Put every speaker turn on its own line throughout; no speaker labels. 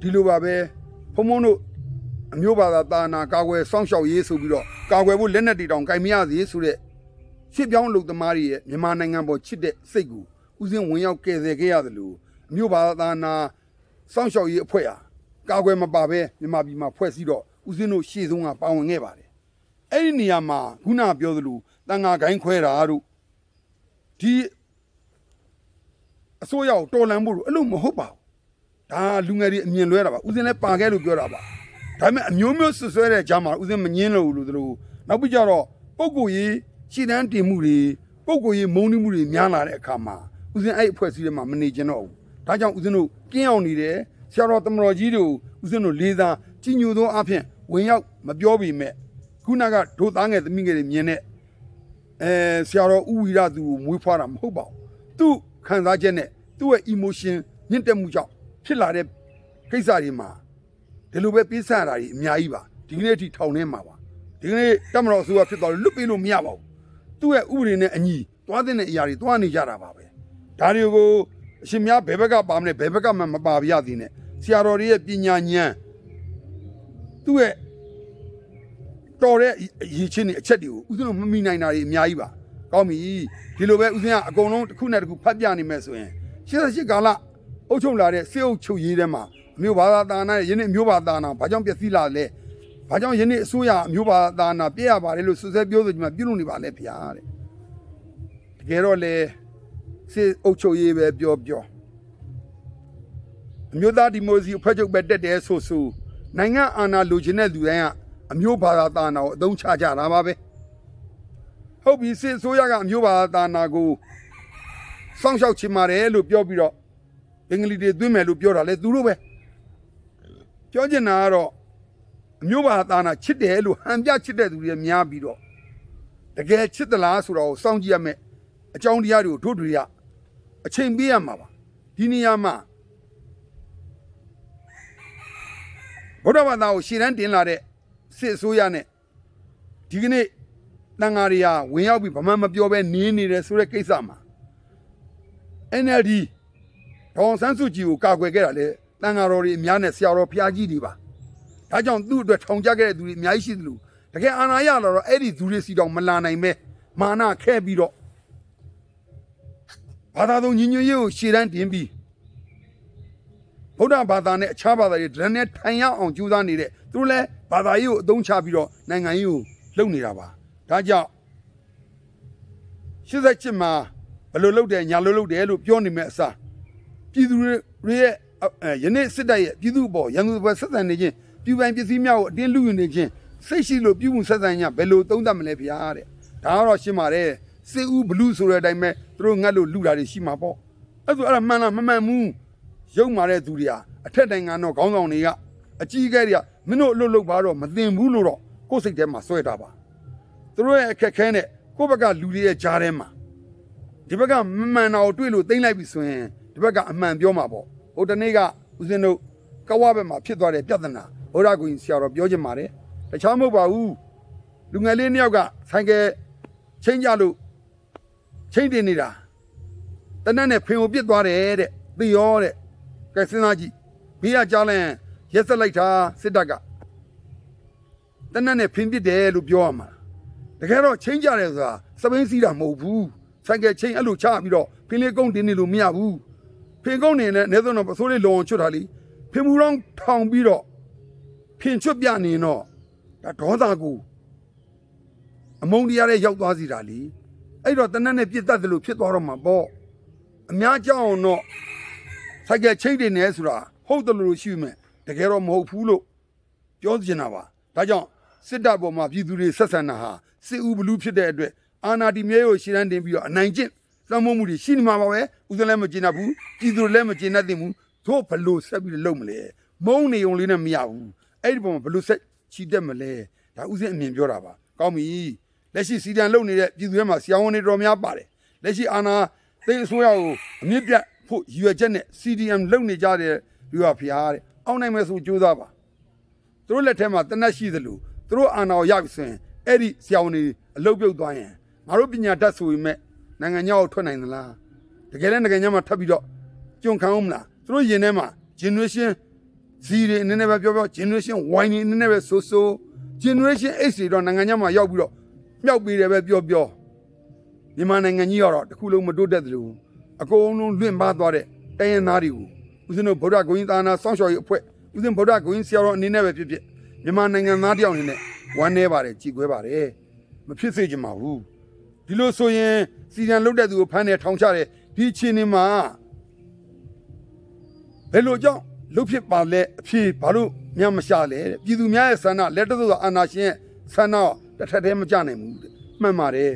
ဒီလိုပါပဲဖုံဖုံတို့အမျိုးဘာသာတာနာကာကွယ်စောင့်ရှောက်ရေးဆိုပြီးတော့ကာကွယ်ဖို့လက်နက်တီတောင်ကင်မရသေးဆိုတဲ့ရှစ်ပြောင်းလုပ်သမားတွေရဲ့မြန်မာနိုင်ငံပေါ်ချစ်တဲ့စိတ်ကိုဦးစင်းဝင်ရောက်ကယ်ဆယ်ခဲ့ရတယ်လို့အမျိုးဘာသာတာနာစောင့်ရှောက်ရေးအဖွဲ့ဟာကာကွယ်မပါပဲမြန်မာပြည်မှာဖွဲ့စည်းတော့ဦးစင်းတို့ရှေ့ဆုံးကပါဝင်ခဲ့ပါတယ်အဲ့ဒီနေရာမှာခုနပြောသလိုတန်ဃာဂိုင်းခွဲတာတို့ဒီအစိုးရကိုတော်လှန်ဖို့လို့အဲ့လိုမဟုတ်ပါဘူးဒါလူငယ်တွေအမြင်လွဲတာပါဦးစင်းလည်းပါခဲ့လို့ပြောတာပါဒါပေမဲ့အမျိုးမျိုးဆွဆွဲတဲ့ကြားမှာဦးစင်းမငင်းလို့လို့တို့နောက်ပြီးကြတော့ပုံကိုရေးရှည်တန်းတင်မှုတွေပုံကိုရေးမုံနှမှုတွေများလာတဲ့အခါမှာဦးစင်းအဲ့အဖွဲ့အစည်းတွေမှာမနေကြတော့ဘူးဒါကြောင့်ဦးစင်းတို့ကင်းအောင်နေတယ်ဆရာတော်တမတော်ကြီးတို့ဦးစင်းတို့လေးစားကြီးညိုသောအဖြစ်ဝင်ရောက်မပြောပေမဲ့ခုနကဒို့သားငယ်သမီးငယ်တွေမြင်တဲ့ဆရာတော်ဦးဝီရသူကိုမွေးဖွားတာမဟုတ်ပါဘူးသူ့ခံစားချက်နဲ့သူ့ရဲ့ emotion ညှင့်တက်မှုကြောင့်ဖြစ်လာတဲ့ကိစ္စတွေမှာဒီလိုပဲပေးဆပ်ရတာကြီးအများကြီးပါဒီကနေ့အထိထောင်ထဲမှာပါဒီကနေ့တမတော်အစိုးရဖြစ်သွားလို့လွတ်ပေးလို့မရပါဘူးသူ့ရဲ့ဥပဒေနဲ့အညီသွားတဲ့အရာတွေသွားနေကြတာပါပဲဒါတွေကိုအရှင်များဘယ်ဘက်ကပါမလဲဘယ်ဘက်ကမှမပါပြရသေးနဲ့ဆရာတော်တွေရဲ့ပညာဉာဏ်သူ့ရဲ့တော်တဲ့အရေးချင်းတွေအချက်တွေကိုဦးဇင်းတို့မမိနိုင်တာတွေအများကြီးပါကောင်းပြီဒီလိုပဲဦးဇင်းကအကုန်လုံးတစ်ခုနဲ့တစ်ခုဖတ်ပြနေမယ်ဆိုရင်88ကာလအုပ်ချုပ်လာတဲ့စေအုပ်ချုပ်ရေးထဲမှာအမျိုးဘာသာတာနာယနေ့အမျိုးဘာသာနာဘာကြောင့်ပျက်စီးလာလဲဘာကြောင့်ယနေ့အစိုးရအမျိုးဘာသာနာပြည့်ရပါတယ်လို့ဆွဆွဲပြောဆိုကြမှာပြုလုပ်နေပါလဲဗျာတဲ့တကယ်တော့လေစေအုပ်ချုပ်ရေးပဲပြောအမျိုးသားဒီမိုကရေစီအဖွဲ့ချုပ်ပဲတက်တယ်ဆိုနိုင်ငံအာဏာလိုချင်တဲ့လူတိုင်းကအမျိုးဘာသာတာနာကိုအသုံးချကြတာပါပဲဟုတ်ပြီစစ်အစိုးရကအမျိုးဘာသာတာနာကိုစောင့်ရှောက်ချင်ပါတယ်လို့ပြောပြီးတော့ဘင်္ဂလီတွေသွင်းမယ်လို့ပြောတာလေသူတို့ပဲပြောချင်တာကတော့အမျိုးဘာသာတာနာချစ်တယ်လို့ဟန်ပြချစ်တဲ့သူတွေများပြီးတော့တကယ်ချစ်သလားဆိုတော့စောင့်ကြည့်ရမယ်အကြောင်းတရားတွေကိုတို့တွေကအချိန်ပေးရမှာပါဒီနေရာမှာဘုရားဘာသာကိုရှေ့တန်းတင်လာတဲ့စစ်အစိုးရနဲ့ဒီကနေ့တန်ဃာတွေဟာဝင်ရောက်ပြီးဗမာမပြောဘဲနင်းနေတယ်ဆိုတဲ့ကိစ္စမှာ NLD ဒေါ်ဆန်းစုကြည်ကိုကာကွယ်ခဲ့တာလေတန်ဃာတော်တွေအများနဲ့ဆရာတော်ဖျားကြီးတွေပါဒါကြောင့်သူ့အတွက်ထောင်ကျခဲ့တဲ့သူတွေအများကြီးရှိသလိုတကယ်အာဏာရလာတော့အဲ့ဒီသူတွေစီတောင်မလာနိုင်ပဲမာနခဲပြီးတော့ဘာသာတော်ညီညွတ်ရေးကိုရှေ့တန်းတင်ပြီးဗုဒ္ဓဘာသာနဲ့အခြားဘာသာတွေဒရနဲ့ထိုင်ရအောင်ကြိုးစားနေတဲ့သူတို့လည်းဘာသာရေးကိုအသုံးချပြီးတော့နိုင်ငံရေးကိုလုပ်နေတာပါဒါကြောင့်88မှာဘယ်လိုလုပ်တယ်ညာလိုလုပ်တယ်လို့ပြောနေမဲ့အစားပြည်သူတွေရဲ့ယနေ့စစ်တပ်ရဲ့ပြည်သူ့ဘောရန်သူဘက်ဆက်ဆံနေခြင်းပြည်ပိုင်ပစ္စည်းများကိုအတင်းလူယူနေခြင်းစိတ်ရှိလို့ပြည်မှုဆက်ဆံညာဘယ်လိုသုံးသပ်မလဲဗျာတဲ့ဒါကတော့ရှင်းပါတယ်စစ်ဦးဘလူးဆိုတဲ့အတိုင်းပဲသူတို့ငတ်လို့လူတာတွေရှိမှာပေါ့အဲ့ဒါမှန်လားမမှန်ဘူးရုံမာတဲ့သူတွေဟာအထက်နိုင်ငံတော့ခေါင်းဆောင်တွေကအကြီးအကဲတွေကမင်းတို့အလုပ်လုပ်ပါတော့မသိဘူးလို့တော့ကိုယ်စိတ်ထဲမှာစွဲတာပါသူတို့ရဲ့အခက်ခဲနဲ့ကိုယ့်ဘက်ကလူတွေရဲ့ကြားထဲမှာဒီဘက်ကမမှန်တာကိုတွေ့လို့သိမ့်လိုက်ပြီဆိုရင်ဒီဘက်ကအမှန်ပြောမှာပေါ့ဟိုတနေ့ကဦးဇင်းတို့ကဝဘက်မှာဖြစ်သွားတဲ့ပြဿနာဘုရားကိုဆရာတော်ပြောချင်ပါတယ်တခြားမဟုတ်ပါဘူးလူငယ်လေးနှစ်ယောက်ကဆိုင်ကယ်ချင်းကြလို့ချင်းတင်နေတာတနက်နဲ့ဖင်ကိုပြစ်သွားတယ်တဲ့သိရောတဲ့ကဲစဉ်းစားကြည့်ဘေးကကြားလိုက်ရင်ရက်ဆက်လိုက်တာစစ်တပ်ကတနက်နဲ့ဖင်ပြစ်တယ်လို့ပြောရမှာတကယ်တော့ချင်းကြတယ်ဆိုတာစပိန်စီးတာမဟုတ်ဘူးဆိုင်ကယ်ချင်းအဲ့လိုချပြီးတော့ဖင်လေးကုန်းတင်နေလို့မရဘူးဖင်ကုန်းနေနဲ့နေဆုံးတော့ပစိုးလေးလုံအောင်ချွတ်တာလीဖင်မူတော့ထောင်ပြီးတော့ဖင်ချွတ်ပြနေတော့ဒါဒေါသကိုအမုန်းတရားနဲ့ရောက်သွားစီတာလीအဲ့တော့တနက်နဲ့ပြစ်တတ်တယ်လို့ဖြစ်သွားတော့မှာပေါ့အများကြောက်အောင်တော့ဆိုင်ကယ်ချိတ်နေနေဆိုတာဟုတ်တယ်လို့ရှိမယ်တကယ်တော့မဟုတ်ဘူးလို့ပြောချင်တာပါဒါကြောင့်စစ်တပ်ပေါ်မှာပြည်သူတွေဆက်ဆံတာဟာစစ်ဦးဘလူးဖြစ်တဲ့အတွက်အာဏာတည်မြဲကိုရှင်းတန်းတင်ပြီးတော့အနိုင်ကျင့်လွှမ်းမိုးမှုတွေရှိနေမှာပါပဲဦးစလည်းမကျင်တတ်ဘူးပြည်သူလည်းမကျင်တတ်သင့်ဘူးတို့ဘလို့ဆက်ပြီးလုပ်မလဲမုံနေုံလေးနဲ့မရဘူးအဲ့ဒီပုံမှာဘလို့ဆက်ချီတက်မလဲဒါဦးစင်းအမြင်ပြောတာပါကောင်းပြီလက်ရှိစီတန်လုပ်နေတဲ့ပြည်သူတွေမှာဆရာဝန်တွေတော်များပါတယ်လက်ရှိအာဏာသိမ်းအစိုးရကိုအမြင့်ပြတ်ဖို့ရည်ရွယ်ချက်နဲ့ CDM လုပ်နေကြတဲ့လူကဖျားတဲ့အောင်းနိုင်မယ်ဆိုကြိုးစားပါသူတို့လက်ထဲမှာတနက်ရှိသလိုသူတို့အာဏာကိုရပြီဆိုရင်အဲ့ဒီဆရာဝန်တွေအလုပ်ပြုတ်သွားရင်ငါတို့ပညာတတ်ဆိုရင်မဲ့နိုင်ငံခြားကိုထွက်နိုင်သလားတကယ်လည်းနိုင်ငံခြားမှာထပ်ပြီးတော့ကြုံခံအောင်မလားသူတို့ရင်ထဲမှာ generation Z တွေနည်းနည်းပဲပြော generation Y နေနည်းနည်းပဲဆို generation X တွေတော့နိုင်ငံခြားမှာရောက်ပြီးတော့မြောက်ပြီးတယ်ပဲပြောမြန်မာနိုင်ငံကြီးကတော့တခုလုံးမတိုးတက်သလိုအကုန်လုံးလွင့်ပါသွားတဲ့တိုင်းရင်းသားတွေကိုဦးဇင်းတို့ဗုဒ္ဓဂုဏ်သာနာစောင့်ရှောက်ရေးအဖွဲ့ဦးဇင်းဗုဒ္ဓဂုဏ်ဆရာတော်အနေနဲ့ပဲဖြစ်မြန်မာနိုင်ငံသားတယောက်အနေနဲ့ဝမ်းနည်းပါတယ်ကြည်ခွဲပါတယ်မဖြစ်စေချင်ပါဘူးဒီလိုဆိုရင်စီရန်လုတ်တဲ့သူကိုဖမ်းတယ်ထောင်ချတယ်ဒီအချိန်မှာဘယ်လိုကြောင့်လုတ်ဖြစ်ပါလဲအဖြစ်ဘာလို့များမရှာလဲပြည်သူများရဲ့ဆန္ဒလက်တသို့အာဏာရှင်ရဲ့ဆန္ဒတစ်ထက်တည်းမကြနိုင်ဘူးမှန်ပါတယ်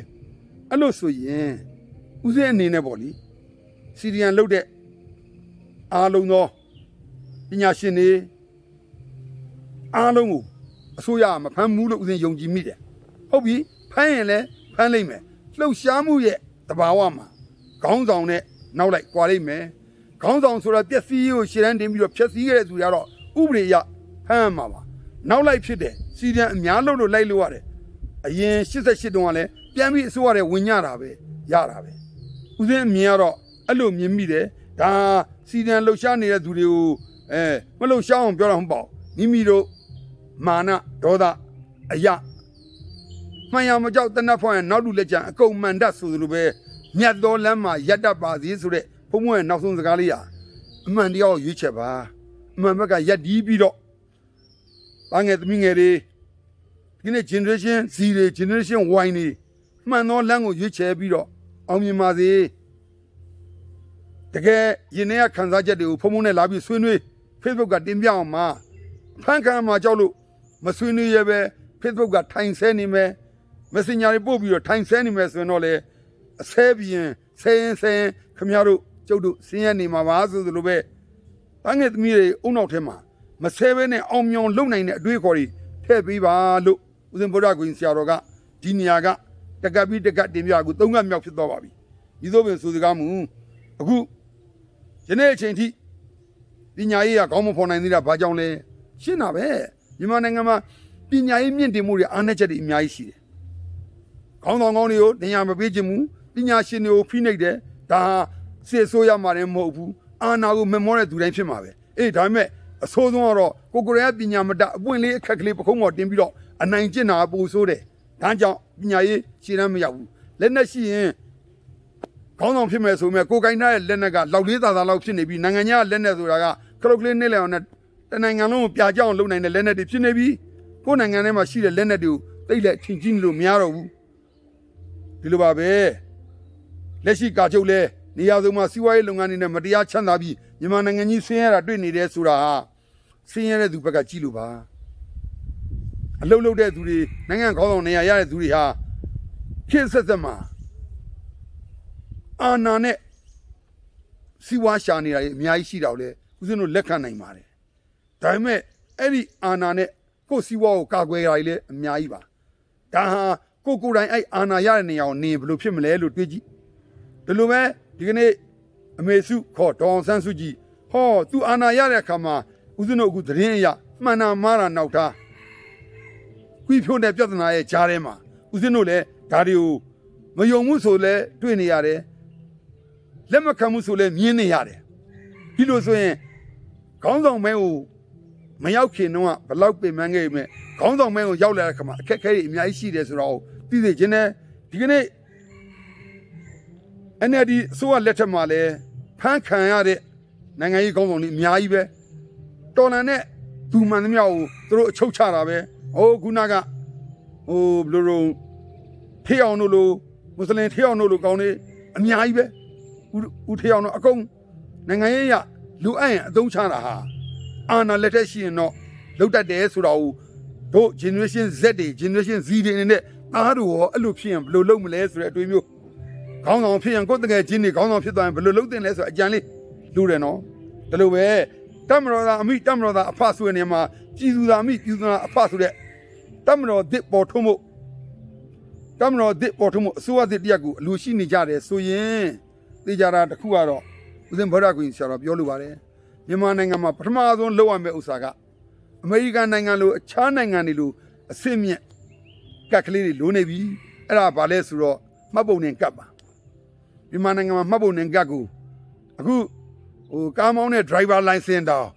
အဲ့လိုဆိုရင်ဦးဇင်းအနေနဲ့ပေါ့လေစီရီယန်လုတ်တဲ့အားလုံးသောပညာရှင်တွေအားလုံးကိုအစိုးရမဖမ်းဘူးလို့ဦးဇင်းယုံကြည်မိတယ်ဟုတ်ပြီဖမ်းရင်လည်းဖမ်းလိုက်မယ်လှုပ်ရှားမှုရဲ့တဘာဝမှာခေါင်းဆောင်နဲ့နောက်လိုက်ကြွားလိုက်မယ်ခေါင်းဆောင်ဆိုတာပျက်စီးကိုရှေ့တန်းတင်ပြီးတော့ဖျက်ဆီးခဲ့တဲ့သူတွေကတော့ဥပဒေအရဖမ်းမှာပါနောက်လိုက်ဖြစ်တယ်စီရီယန်အများလို့လိုက်လို့ရတယ်အရင်88တုန်းကလည်းပြန်ပြီးအစိုးရဝင်ညတာပဲရတာပဲဦးဇင်းအမြင်ကတော့အဲ့လိုမြင်မိတယ်ဒါစီရီယန်လှုပ်ရှားနေတဲ့သူတွေကိုမလှုပ်ရှားအောင်ပြောတာမဟုတ်ပါဘူးမိတို့မာနဒေါသအယမှန်ရမကြောက်တနတ်ဖွင့်နောက်လူလက်ချံအကုန်မှန်တတ်ဆိုလိုပဲမြတ်တော်လမ်းမှာရက်တတ်ပါစေဆိုတဲ့ဘုံဘုံရဲ့နောက်ဆုံးစကားလေးဟာအမှန်တရားကိုရွေးချက်ပါအမှန်ဘက်ကရက်ဒီးပြီးတော့ဘာငယ်သမီးငယ်တွေဒီနေ့ generation Z တွေ generation Y တွေမှန်သောလမ်းကိုရွေးချယ်ပြီးတော့အောင်မြင်ပါစေတကယ်ရင်ထဲကခံစားချက်တွေကိုဖုံဖုံနဲ့လာပြီးဆွေးနွေး Facebook ကတင်ပြအောင်မှာဖန်ခံမှာကြောက်လို့မဆွေးနွေးရပဲ Facebook ကထိုင်ဆဲနေမယ် Messenger တွေပို့ပြီးတော့ထိုင်ဆဲနေမယ်ဆိုရင်တော့လေအဆဲပြင်ဆဲရင်ခမရတို့ကျုပ်တို့ဆင်းရဲနေမှာပါဆိုသလိုပဲတန်းငယ်သမီးတွေအုံနောက်ထဲမှာမဆဲဘဲနဲ့အောင်မြောင်လုံနိုင်တဲ့အတွေးခေါ်တွေထည့်ပေးပါလို့ဦးဇင်းဗုဒ္ဓဂုဏ်ဆရာတော်ကဒီနေရာကတကပ်ပြီးတကပ်တင်ပြအခု၃ကပ်မြောက်ဖြစ်သွားပါပြီဒီလိုပဲဆိုစကားမူအခုယနေ့အချိန်ထိပညာရေးကခေါင်းမဖော်နိုင်သေးတာဘာကြောင့်လဲရှင်းတာပဲမြန်မာနိုင်ငံမှာပညာရေးမြင့်တင်မှုတွေအားနည်းချက်တွေအများကြီးရှိတယ်ခေါင်းဆောင်ကောင်းတွေကိုတင်ရမပေးခြင်းမူပညာရှင်တွေကိုဖိနှိပ်တယ်ဒါစစ်ဆိုးရမှာလည်းမဟုတ်ဘူးအာဏာကိုမမောတဲ့သူတိုင်းဖြစ်မှာပဲအေးဒါပေမဲ့အဆိုးဆုံးကတော့ကိုရဲပညာမတအပွင့်လေးအခက်ကလေးပခုံးပေါ်တင်ပြီးတော့အနိုင်ကျင့်တာပိုဆိုးတယ်ဒါကြောင့်ပညာရေးရှင်းတမ်းမရောက်ဘူးလက်နဲ့ရှိရင်ခေါင်းဆောင်ဖြစ်မယ်ဆိုမဲ့ကိုကိုင်းသားရဲ့လက်နဲ့ကလောက်လေးသာသာလောက်ဖြစ်နေပြီးနိုင်ငံခြားလက်နဲ့ဆိုတာကခလုတ်ကလေးနဲ့လည်းအောင်နဲ့တနိုင်ငံလုံးကိုပြကြအောင်လုပ်နိုင်တဲ့လက်နဲ့တွေဖြစ်နေပြီးကိုယ်နိုင်ငံထဲမှာရှိတဲ့လက်နဲ့တွေကိုတိတ်လက်ချင်းချင်းလို့မရတော့ဘူးဒီလိုပါပဲလက်ရှိကာချုပ်လဲနေရာစုံမှာစီးပွားရေးလုပ်ငန်းတွေနဲ့မတရားချမ်းသာပြီးမြန်မာနိုင်ငံကြီးဆင်းရဲတာတွေ့နေတယ်ဆိုတာဟာဆင်းရဲတဲ့သူဘက်ကကြည့်လို့ပါအလုပ်လုပ်တဲ့သူတွေနိုင်ငံခေါင်းဆောင်နေရာရတဲ့သူတွေဟာခေတ်ဆက်ဆက်မှာအာဏာနဲ့စီးပွားရှာနေတာတွေအများကြီးရှိတော့လေဦးဇင်းတို့လက်ခံနိုင်ပါတယ်ဒါပေမဲ့အဲ့ဒီအာဏာနဲ့ကိုယ်စီးပွားကိုကာကွယ်ရည်လည်းအများကြီးပါဒါဟာကိုယ်တိုင်အဲ့အာဏာရတဲ့နေရာကိုနေဘယ်လိုဖြစ်မလဲလို့တွေးကြည့်ဒီလိုပဲဒီကနေ့အမေစုခေါ်ဒေါအောင်ဆန်းစုကြည်ဟောသူအာဏာရတဲ့အခါမှာဦးဇင်းတို့အခုသတင်းအရမှန်တာမှားတာနောက်သားခွေးဖြိုးတဲ့ပြဿနာရဲ့ကြားထဲမှာဦးဇင်းတို့လည်းဒါတွေကိုမယုံမှုဆိုလဲတွေ့နေရတယ်လက်မခံမှုဆိုလဲမြင်နေရတယ်ဒီလိုဆိုရင်ခေါင်းဆောင်မဲကိုမရောက်ခင်တော့ဘလောက်ပင်ပန်းခဲ့ပြီခေါင်းဆောင်မဲကိုရောက်လာတဲ့ခါမှာအခက်အခဲတွေအများကြီးရှိတယ်ဆိုတော့သိစေခြင်းနဲ့ဒီကနေ့ NLD အစိုးရလက်ထက်မှာလည်းဖမ်းခံရတဲ့နိုင်ငံရေးခေါင်းဆောင်တွေအများကြီးပဲတော်လန်နဲ့သူမှန်သမျှကိုသူတို့အချုပ်ချတာပဲဟိုခုနကဘယ်လိုထေးအောင်တို့လိုမွတ်စလင်ထေးအောင်တို့လိုကောင်းနေအများကြီးပဲဦးထေးအောင်တို့အကုန်နိုင်ငံရေးရလူအပ်ရင်အသုံးချတာဟာအာဏာလက်ထက်ရှိရင်တော့လောက်တတ်တယ်ဆိုတာကိုတို့ generation Z တွေ generation Z တွေအနေနဲ့အားတို့ရောအဲ့လိုဖြစ်ရင်ဘယ်လိုလုပ်မလဲဆိုတဲ့အတွေးမျိုးခေါင်းဆောင်ဖြစ်ရင်ကိုယ်တကယ်ချင်းတွေခေါင်းဆောင်ဖြစ်သွားရင်ဘယ်လိုလုပ်တင်လဲဆိုအကြံလေးလူတယ်နော်ဒါလိုပဲတမတော်သားအမိတမတော်သားအဖဆိုတဲ့နေရာမှာပြည်သူသားအမိပြည်သူသားအဖဆိုတဲ့တမတော်တစ်ပေါ်ထုံးဖို့တမတော်တစ်ပေါ်ထုံးဖို့အစိုးရတစ်တရက်ကိုအလိုရှိနေကြတယ်ဆိုရင်သိကြတာတစ်ခုကတော့ဦးဇင်းဗုဒ္ဓဂုဏ်ဆရာတော်ပြောလိုပါတယ်မြန်မာနိုင်ငံမှာပထမဆုံးလုပ်ရမယ့်ဥစ္စာကအမေရိကန်နိုင်ငံလိုအခြားနိုင်ငံတွေလိုအဆင့်မြင့်ကတ်ကလေးတွေလိုနေပြီအဲ့ဒါဘာလဲဆိုတော့မှတ်ပုံတင်ကတ်ပါမြန်မာနိုင်ငံမှာမှတ်ပုံတင်ကတ်ကိုအခုကားမောင်းတဲ့ driver license တောင်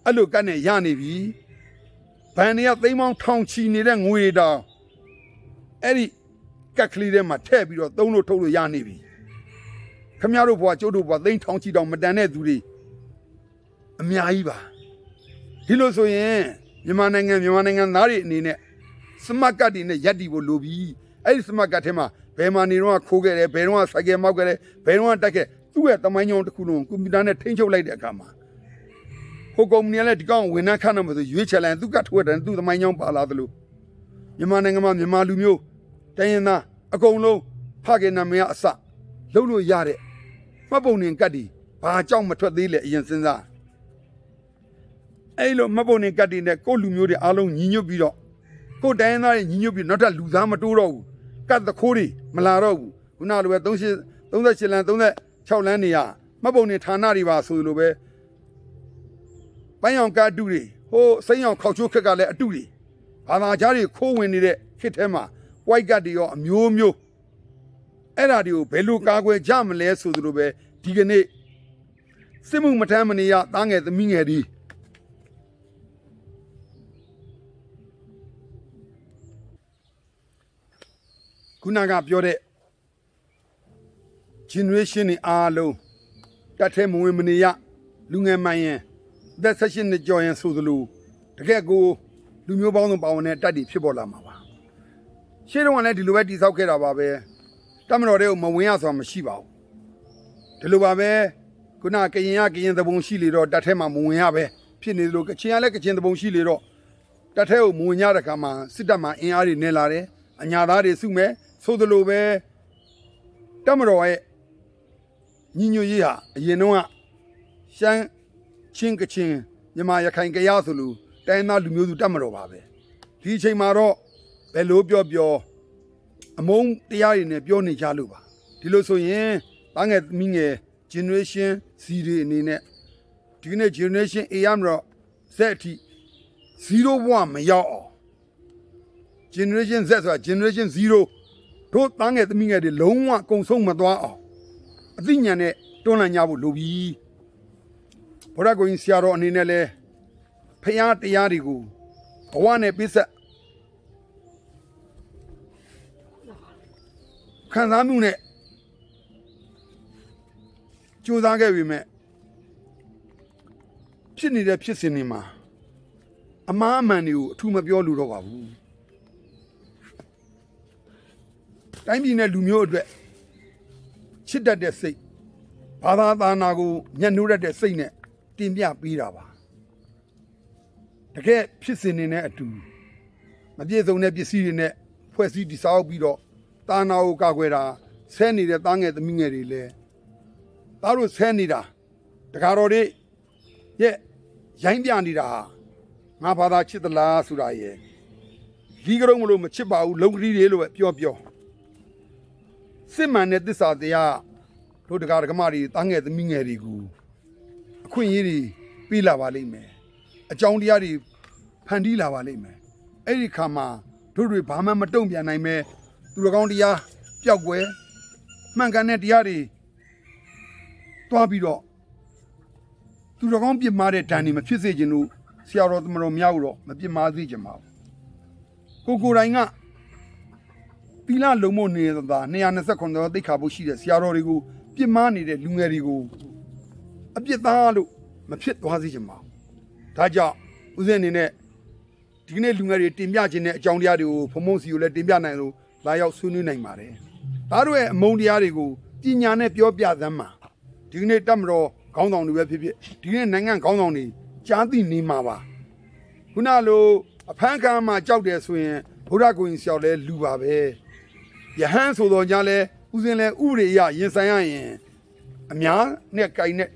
အဲ့လိုကတ်နဲ့ရနေပြီဘန်တွေကသိမ်းပေါင်းထောင်ချီနေတဲ့ငွေတောင်အဲ့ဒီကက်ကလေးထဲမှာထည့်ပြီးတော့သုံးလို့ထုတ်လို့ရနေပြီခမရတို့ဘွားကျုပ်တို့ဘွားသိမ်းထောင်ချီတောင်မတန်တဲ့သူတွေအများကြီးပါဒီလိုဆိုရင်မြန်မာနိုင်ငံသားတွေအနေနဲ့စမတ်ကတ်တွေနဲ့ရက်တီဖို့လိုပြီအဲ့ဒီစမတ်ကတ်ထဲမှာဘယ်မှာနေတော့ခိုးခဲ့တယ်ဘယ်တော့ဆိုင်ကယ်မောက်ခဲ့တယ်ဘယ်တော့တက်ခဲ့သူ့ရဲ့တမိုင်းကြောင်တစ်ခုလုံးကွန်ပျူတာနဲ့ထိန်းချုပ်လိုက်တဲ့အခါမှာဟိုကုမ္ပဏီကလည်းဒီကောင်ဝန်ထမ်းခန့်တော့မှဆိုရွေးချယ်လိုက်သူကထိုးတယ်သူ့တမိုင်းကြောင်ပါလာသလိုမြန်မာနိုင်ငံမှာမြန်မာလူမျိုးတိုင်းရင်းသားအကုန်လုံးဖခင်နာမည်အစလှုပ်လို့ရတဲ့မှတ်ပုံတင်ကတ်တီဘာကြောင့်မထွက်သေးလဲအရင်စဉ်းစားအဲ့လိုမှတ်ပုံတင်ကတ်တီနဲ့ကိုလူမျိုးတွေအားလုံးညီညွတ်ပြီးတော့ကိုတိုင်းရင်းသားတွေညီညွတ်ပြီးနောက်ထပ်လူသားမတိုးတော့ဘူးကတ်သခိုးတွေမလာတော့ဘူးခုနလိုပဲ38လမ်း36လမ်းနေရမှတ်ပုံတင်ဌာနတွေပါဆိုလိုပဲပန်းရောင်ကတ်အတုတွေဟိုစိမ်းရောင်ခောက်ချိုးခက်ကလည်းအတုတွေဘာသာကြားတွေခိုးဝင်နေတဲ့ခေတ်ထဲမှာ white ကတ်တွေရောအမျိုးမျိုးအဲ့ဓာတွေကိုဘယ်လိုကာကွယ်ကြမလဲဆိုသလိုပဲဒီကနေ့စစ်မှုမထမ်းမနေရသားငယ်သမီးငယ်ဒီခုနကပြောတဲ့ generation တွေအားလုံးတတ်ထဲမဝင်မနေရလူငယ်မှန်ရင်သက်16နှစ်ကျော်ရင်ဆိုသလိုတကယ်ကိုလူမျိုးပေါင်းစုံပါဝင်တဲ့တက်တီဖြစ်ပေါ်လာမှာပါရှေ့တုန်းကလည်းဒီလိုပဲတည်ဆောက်ခဲ့တာပါပဲတမတော်တွေကိုမဝင်ရဆိုတာမရှိပါဘူးဒီလိုပါပဲခုနကရင်သဘုံရှိလေတော့တက်ထဲမှာမဝင်ရပဲဖြစ်နေသလိုကချင်ကလည်းကချင်သဘုံရှိလေတော့တက်ထဲကိုမဝင်ရတဲ့ခါမှာစစ်တပ်မှာအင်အားတွေနေလာတယ်အညာသားတွေစုမဲ့ဆိုသလိုပဲတမတော်ရဲ့ညီညွတ်ရေးဟာအရင်တော့ရှမ်းချင်းကချင်မြန်မာရခိုင်ကရဆိုလို့တိုင်းသားလူမျိုးစုတတ်မတော်ပါပဲဒီအချိန်မှာတော့ဘယ်လိုပြောအမုန်းတရားတွေနဲ့ပြောနေကြလို့ပါဒီလိုဆိုရင်သားငယ်မိငယ် generation Z တွေအနေနဲ့ဒီနေ့ generation A ရမတော့ Z အထိ0 1မရောက်အောင် generation Z ဆိုတာ generation 0တို့သားငယ်သမီးငယ်တွေလုံးဝကုံဆုံးမသွားအောင်အသိဉာဏ်နဲ့တွန်းလှန်ကြဖို့လိုပြီဘုရားကိုကြီးဆရာတော်အနေနဲ့လဲဖျားတရားတွေကိုဘဝနဲ့ပြည့်စက်ခံစားမှုနဲ့ကြိုးစားခဲ့ပြီမဲ့ဖြစ်နေတဲ့ဖြစ်စဉ်တွေမှာအမှားအမှန်တွေကိုအထူးမပြောလို့တော့ပါဘူးတိုင်းပြည်နဲ့လူမျိုးအတွက်ချစ်တတ်တဲ့စိတ်ဘာသာသာနာကိုညှဉ်းနှိုးတတ်တဲ့စိတ်နဲ့တင်ပြပေးတာပါတကယ်ဖြစ်စဉ်နေတဲ့အတူမပြည့်စုံတဲ့ပစ္စည်းတွေနဲ့ဖွဲ့စည်းတည်ဆောက်ပြီးတော့တာနာကိုကာကွယ်တာဆဲနေတဲ့သားငယ်သမီးငယ်တွေလည်းသားတို့ဆဲနေတာတကားတော်တွေရဲ့ရိုင်းပြနေတာငါဘာသာချစ်သလားဆိုတာရဲ့ဒီကရုံးမလို့မချစ်ပါဘူးလုံကလေးတွေလို့ပဲပြောစစ်မှန်တဲ့သစ္စာတရားတို့တကားဒကမတွေသားငယ်သမီးငယ်တွေကိုအခွင့်အရေးတွေပေးလာပါလိမ့်မယ်အကြောင်းတရားတွေဖန်တီးလာပါလိမ့်မယ်အဲ့ဒီခါမှာတို့တွေဘာမှမတုံ့ပြန်နိုင်မဲသူတော်ကောင်းတရားပျောက်ကွယ်မှန်ကန်တဲ့တရားတွေတွားပြီးတော့သူတော်ကောင်းပြစ်မှားတဲ့ဓာန်တွေမဖြစ်စေချင်လို့ဆရာတော်သမတော်များတော့မပြစ်မှားစေချင်ပါဘူးကိုယ်တိုင်ကသီလလုံမနေတာ229တော့သိခါဖို့ရှိတဲ့ဆရာတော်တွေကိုပြစ်မှားနေတဲ့လူငယ်တွေကိုအပြစ်သားလို့မဖြစ်သွားစေချင်ပါဘူးဒါကြောင့်ဦးဇင်းအနေနဲ့ဒီကနေ့လူငယ်တွေတင်ပြခြင်းတဲ့အကြောင်းတရားတွေကိုဖုံဖုံစီကိုလည်းတင်ပြနိုင်လို့လာရောက်ဆွေးနွေးနိုင်ပါတယ်ဒါတို့ရဲ့အမုန်းတရားတွေကိုပညာနဲ့ပြောပြသမ်းမှာဒီကနေ့တတ်မတော်ခေါင်းဆောင်တွေပဲဖြစ်ဖြစ်ဒီကနေ့နိုင်ငံခေါင်းဆောင်တွေကြားသိနေမှာပါခုနလိုအဖမ်းခံမှာကြောက်တယ်ဆိုရင်ဘုရားကိုရင်ဆရာလဲလူပါပဲယဟန်ဆိုတော့ညာလဲဦးစင်းလဲဥပဒေအရရင်ဆိုင်ရရင်အများနဲ့ကြိုင်နဲ့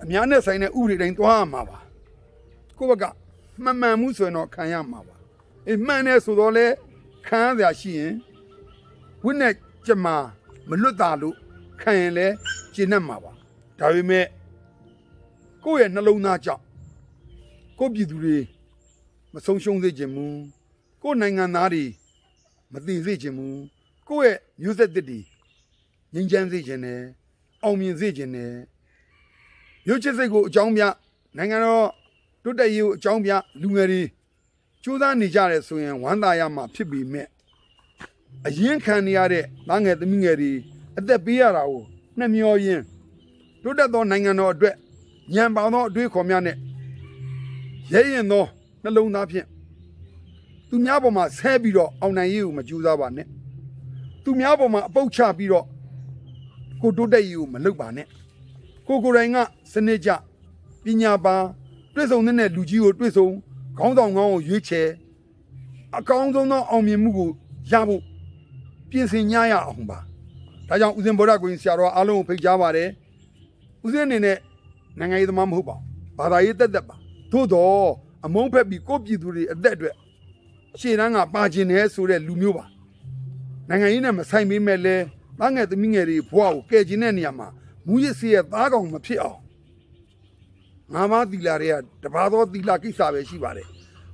အများနဲ့ဆိုင်တဲ့ဥပဒေတိုင်းသွားရမှာပါကိုယ့်ဘက်ကမှန်မှန်မှုဆိုရင်တော့ခံရမှာပါမှန်တယ်ဆိုတော့လဲခံရစရာရှိရင်ဝိနဲ့ကြမှာမလွတ်တာလို့ခံရင်လဲကျင့်တတ်မှာပါဒါပေမဲ့ကိုယ့်ရဲ့နှလုံးသားကြောင့်ကိုယ့်ပြည်သူတွေမဆုံးရှုံးစေချင်ဘူးကိုယ့်နိုင်ငံသားတွေမသိစေချင်ဘူးကိုယ့်ရဲ့မျိုးဆက်သစ်တွေငြိမ်းချမ်းစေချင်တယ်အောင်မြင်စေချင်တယ်မျိုးချစ်စိတ်ကိုအကြောင်းပြ နိုင်ငံတော်တိုးတက်ရေးကိုအကြောင်းပြလူငယ်တွေကြိုးစားနေကြတယ်ဆိုရင်ဝမ်းသာရမှာဖြစ်ပေမဲ့အရင်ခံနေရတဲ့သားငယ်သမီးငယ်တွေအသက်ပေးရတာကိုနှမျောရင်းတိုးတက်သောနိုင်ငံတော်အတွက်ညံပါသောအတွေ့အခေါ်များနဲ့ရဲရင်သောနှလုံးသားဖြင့်သူများပေါ်မှာဆဲပြီးတော့အောင်နိုင်ရေးကိုမကြိုးစားပါနဲ့သူများပေါ်မှာအပုတ်ချပြီးတော့ကိုတိုးတက်ရေးကိုမလုပ်ပါနဲ့ကိုယ်တိုင်ကစနစ်ကြပညာပါတွေ့ဆုံတဲ့လူကြီးကိုတွေ့ဆုံခေါင်းဆောင်ကောင်းကိုရွေးချယ်အကောင်းဆုံးသောအောင်မြင်မှုကိုရဖို့ပြင်ဆင်ညရအောင်ပါဒါကြောင့်ဦးဇင်းဗုဒ္ဓဂုဏ်ဆရာတော်အားလုံးကိုဖိတ်ကြားပါတယ်ဦးဇင်းအနေနဲ့နိုင်ငံရေးသမားမဟုတ်ပါဘူးဘာသာရေးတက်ပါသို့တော့အမုန်းဖက်ပြီးကိုပြည်သူတွေအသက်အတွက်ရှေ့တန်းကပါကျင်တယ်ဆိုတဲ့လူမျိုးပါနိုင်ငံရေးနဲ့မဆိုင်ပေမဲ့လဲသားငယ်သမီးငယ်တွေဘဝကိုကယ်ကျင်တဲ့နေရာမှာမူရစ်စေရဲ့သားကောင်မဖြစ်အောင်ငါးပါးသီလာတွေကတပါးသောသီလာကိစ္စပဲရှိပါတယ်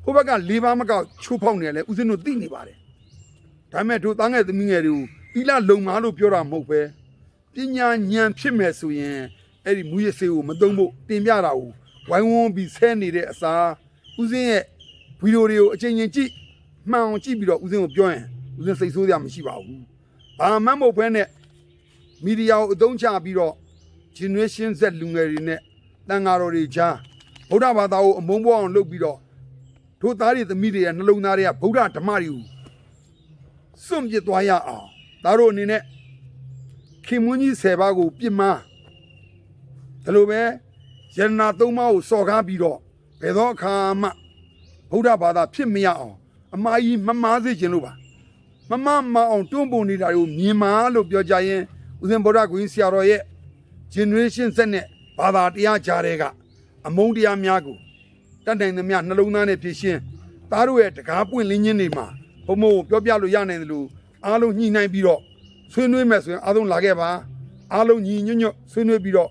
ဟိုဘက်က၄ပါးမကောက်ချိုးဖောက်နေတယ်လဲဦးဇင်းတို့သိနေပါတယ်ဒါပေမဲ့တို့သားငယ်သမီးငယ်တွေကိုသီလာလုံမာလို့ပြောတာမဟုတ်ပဲပညာဉာဏ်ဖြစ်မယ်ဆိုရင်အဲ့ဒီမူရစ်စေကိုမသုံးဖို့တင်ပြတာကိုဝိုင်းဝန်းပြီးဆဲနေတဲ့အစားဦးဇင်းရဲ့ဗီဒီယိုတွေကိုအချိန်ချင်းကြည့်မှန်အောင်ကြည့်ပြီးတော့ဦးဇင်းကိုပြောရင်ဦးဇင်းစိတ်ဆိုးရမရှိပါဘူးဘာမှမဟုတ်ဘဲနဲ့မီဒီယာကိုအသုံးချပြီးတော့ generation Z လူငယ်တွေနဲ့တန်ဃာတော်တွေကြားဗုဒ္ဓဘာသာကိုအမုန်းပွားအောင်လုပ်ပြီးတော့တို့သားတွေသမီးတွေရဲ့နှလုံးသားတွေကဗုဒ္ဓဓမ္မတွေကိုစွန့်ပစ်သွားရအောင်ဒါတို့အနေနဲ့ခင်မွန်းကြီး10ပါးကိုပြစ်မှားဒါလိုပဲယန္နာ3ပါးကိုစော်ကားပြီးတော့ဘယ်သောအခါမှဗုဒ္ဓဘာသာဖြစ်မရအောင်အမှားကြီးမမှားစေခြင်းလို့ပါမမအောင်တွန်းပုံနေတာကိုမြင်မာလို့ပြောကြရင်ဦးဇင်းဗုဒ္ဓဂုဏ်ဆရာတော်ရဲ့ generation Z နဲ့ဘာသာတရားကြားတဲ့ကအမုန်းတရားများကိုတတ်နိုင်သမျှနှလုံးသားနဲ့ဖြည့်ရှင်းသားတို့ရဲ့တကားပွင့်လင်းခြင်းတွေမှာဘုံဘုံပြောပြလို့ရနိုင်တယ်လို့အားလုံးညှိနှိုင်းပြီးတော့ဆွေးနွေးမယ်ဆိုရင်အားလုံးလာခဲ့ပါအားလုံးညီညွတ်ညွတ်ဆွေးနွေးပြီးတော့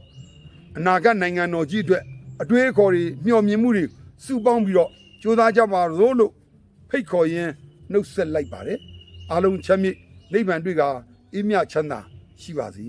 အနာဂတ်နိုင်ငံတော်ကြီးအတွက်အတွေ့အခေါ်တွေမျှော်မြင်မှုတွေစုပေါင်းပြီးတော့ကြိုးစားကြပါလို့ဖိတ်ခေါ်ရင်းနှုတ်ဆက်လိုက်ပါတယ်အားလုံးချမ်းမြေ့နိဗ္ဗာန်တွေ့ကအေးမြချမ်းသာရှိပါစေ